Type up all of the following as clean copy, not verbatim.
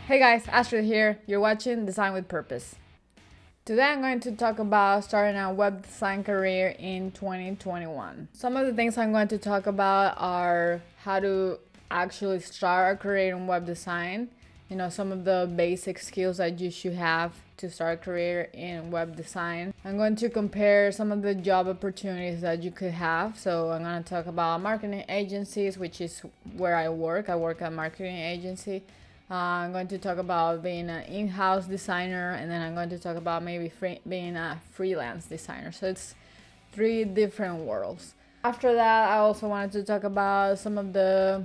Hey guys, Astrid here. You're watching Design with Purpose. Today I'm going to talk about starting a web design career in 2021. Some of the things I'm going to talk about are how to actually start a career in web design, some of the basic skills that you should have to start a career in web design. I'm going to compare some of the job opportunities that you could have. So I'm going to talk about marketing agencies, which is where I work. I work at a marketing agency. I'm going to talk about being an in-house designer, and then I'm going to talk about maybe being a freelance designer. So it's three different worlds. After that, I also wanted to talk about some of the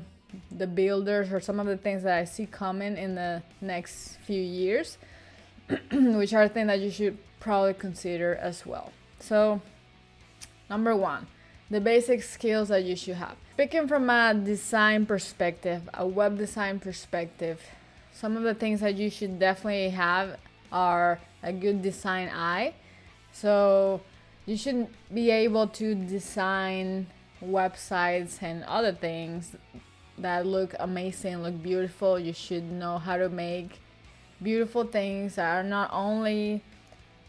builders or some of the things that I see coming in the next few years, which are things that you should probably consider as well. So, number one, the basic skills that you should have. Speaking from a design perspective, a web design perspective, some of the things that you should definitely have are a good design eye. So you should be able to design websites and other things that look amazing, look beautiful. You should know how to make beautiful things that are not only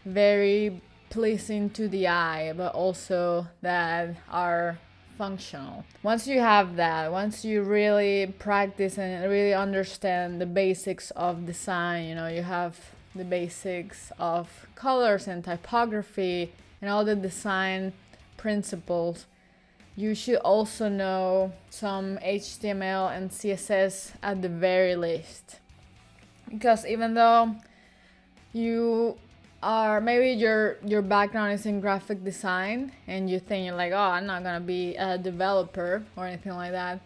very pleasing to the eye, but also that are functional. Once you have that, once you really practice and really understand the basics of design, you have the basics of colors and typography and all the design principles. You should also know some HTML and CSS at the very least. Because even though you are maybe your background is in graphic design and you think you're like, oh, I'm not gonna be a developer or anything like that,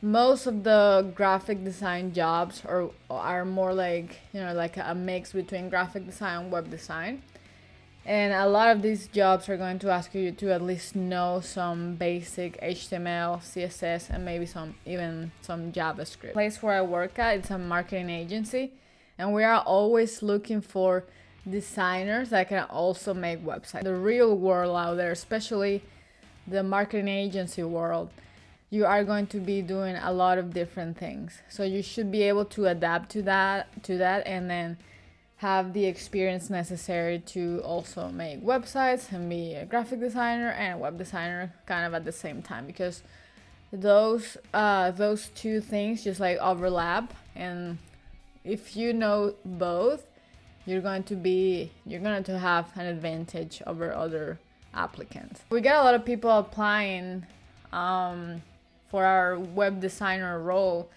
most of the graphic design jobs are more like like a mix between graphic design and web design. And a lot of these jobs are going to ask you to at least know some basic HTML, CSS, and maybe some JavaScript. The place where I work at, it's a marketing agency, and we are always looking for designers that can also make websites. The real world out there, especially the marketing agency world, you are going to be doing a lot of different things. So you should be able to adapt to that and then have the experience necessary to also make websites and be a graphic designer and a web designer kind of at the same time, because those two things just like overlap, and if you know both, you're going to have an advantage over other applicants. We get a lot of people applying for our web designer role,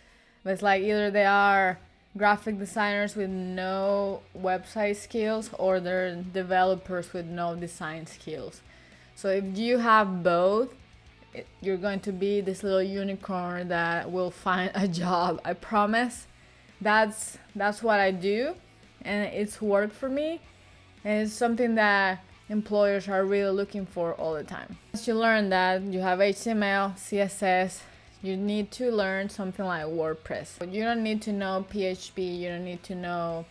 but it's like either they are graphic designers with no website skills or they're developers with no design skills. So if you have both, you're going to be this little unicorn that will find a job. I promise. That's what I do, and it's worked for me, and it's something that employers are really looking for all the time. Once you learn that you have HTML, CSS, you need to learn something like WordPress. You don't need to know PHP, you don't need to know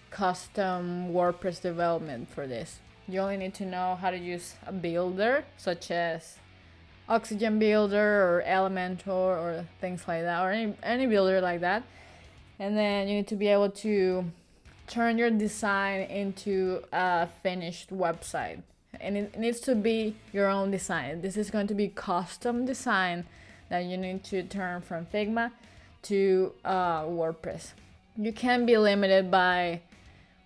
custom WordPress development for this. You only need to know how to use a builder such as Oxygen Builder or Elementor or things like that, or any builder like that. And then you need to be able to turn your design into a finished website. And it needs to be your own design. This is going to be custom design that you need to turn from Figma to WordPress. You can't be limited by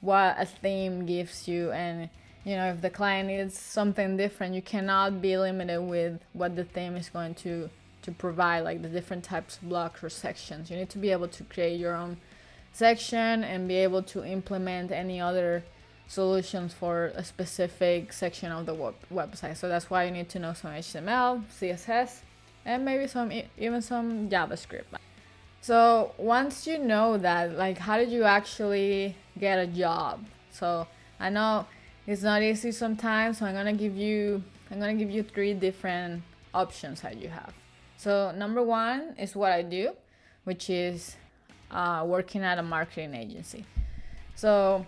what a theme gives you, and if the client needs something different, you cannot be limited with what the theme is going to provide, like the different types of blocks or sections. You need to be able to create your own section and be able to implement any other solutions for a specific section of the website. So that's why you need to know some HTML, CSS, and maybe even some JavaScript. So once you know that, like, how did you actually get a job? So I know it's not easy sometimes, so I'm gonna give you 3 different options that you have. So number one is what I do, which is working at a marketing agency. So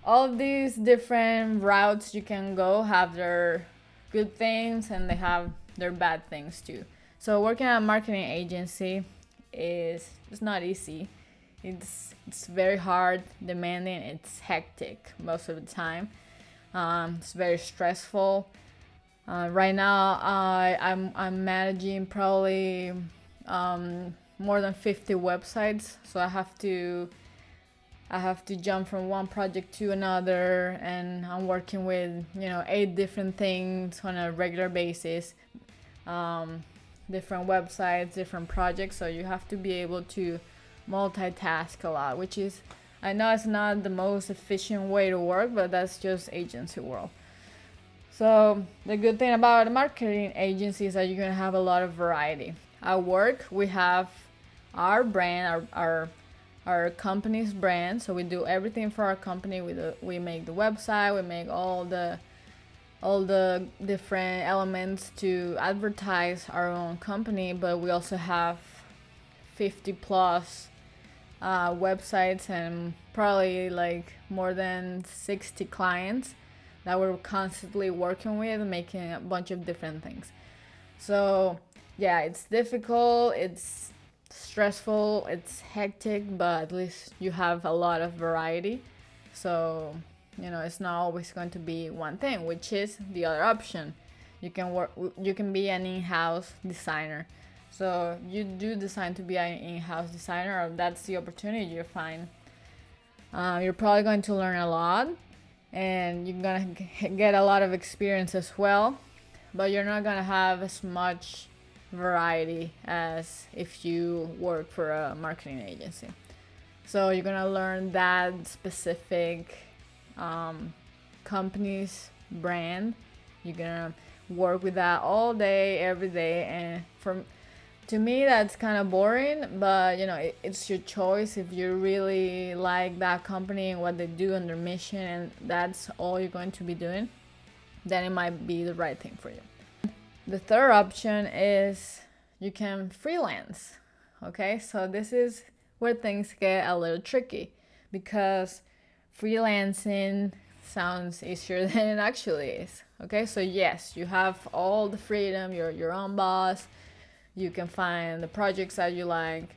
all of these different routes you can go have their good things and they have their bad things too. So working at a marketing agency it's not easy. It's very hard, demanding, it's hectic most of the time. It's very stressful. Right now, I'm managing probably more than 50 websites, so I have to jump from one project to another, and I'm working with 8 different things on a regular basis, different websites, different projects. So you have to be able to multitask a lot, which is, I know it's not the most efficient way to work, but that's just agency world. So the good thing about a marketing agency is that you're gonna have a lot of variety. At work, we have our brand, our company's brand. So we do everything for our company. We make the website, we make all the different elements to advertise our own company. But we also have 50 plus websites and probably like more than 60 clients that we're constantly working with, making a bunch of different things. So yeah, it's difficult, it's stressful, it's hectic, but at least you have a lot of variety. So it's not always going to be one thing, which is the other option. You can be an in-house designer. So you do decide to be an in-house designer, or that's the opportunity you find. You're probably going to learn a lot, and you're gonna get a lot of experience as well, but you're not gonna have as much variety as if you work for a marketing agency. So you're gonna learn that specific company's brand. You're gonna work with that all day, every day, and to me that's kind of boring, but it's your choice. If you really like that company and what they do and their mission, and that's all you're going to be doing, then it might be the right thing for you. The third option is you can freelance. Okay, so this is where things get a little tricky, because freelancing sounds easier than it actually is. Okay, so yes, you have all the freedom, you're your own boss, you can find the projects that you like,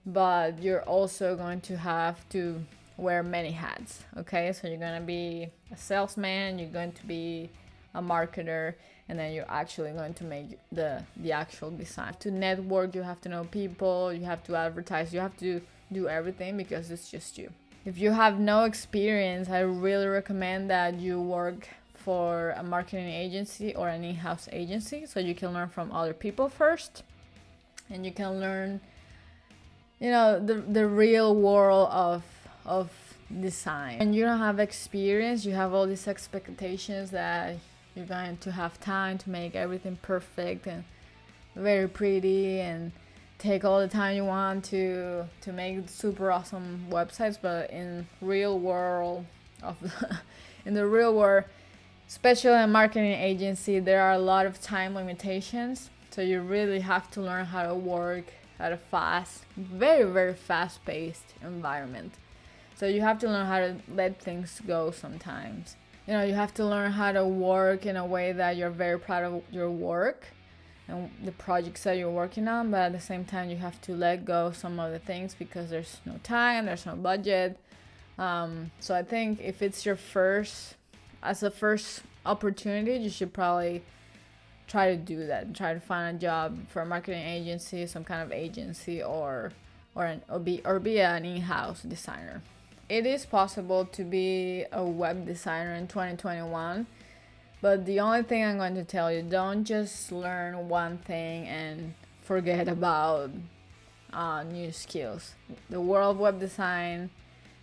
but you're also going to have to wear many hats. Okay, so you're going to be a salesman, you're going to be a marketer, and then you're actually going to make the actual design. To network, you have to know people, you have to advertise, you have to do everything, because it's just you. If you have no experience, I really recommend that you work for a marketing agency or an in-house agency, so you can learn from other people first, and you can learn the real world of design. And you don't have experience, you have all these expectations that you're going to have time to make everything perfect and very pretty, and take all the time you want to make super awesome websites. But in real world in the real world, especially in a marketing agency, there are a lot of time limitations. So you really have to learn how to work at a very, very fast-paced environment. So you have to learn how to let things go sometimes. You have to learn how to work in a way that you're very proud of your work and the projects that you're working on, but at the same time you have to let go of some of the things because there's no time, there's no budget. So I think if it's your first opportunity, you should probably try to do that. Try to find a job for a marketing agency, some kind of agency, or be an in-house designer. It is possible to be a web designer in 2021, but the only thing I'm going to tell you, don't just learn one thing and forget about new skills. The world of web design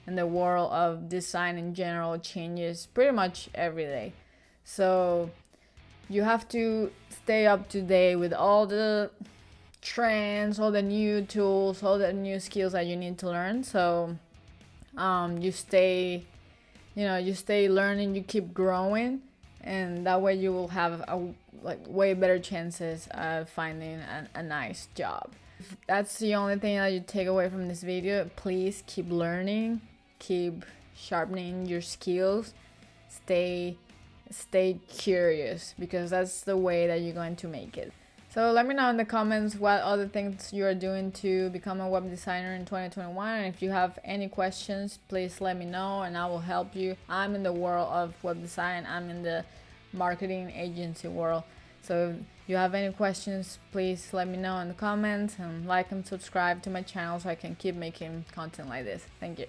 and the world of design in general changes pretty much every day. So you have to stay up to date with all the trends, all the new tools, all the new skills that you need to learn. So you stay learning, you keep growing, and that way you will have way better chances of finding a nice job. If that's the only thing that you take away from this video, please keep learning, keep sharpening your skills, stay curious, because that's the way that you're going to make it. So let me know in the comments what other things you are doing to become a web designer in 2021. And if you have any questions, please let me know and I will help you. I'm in the world of web design. I'm in the marketing agency world. So if you have any questions, please let me know in the comments, and like and subscribe to my channel so I can keep making content like this. Thank you.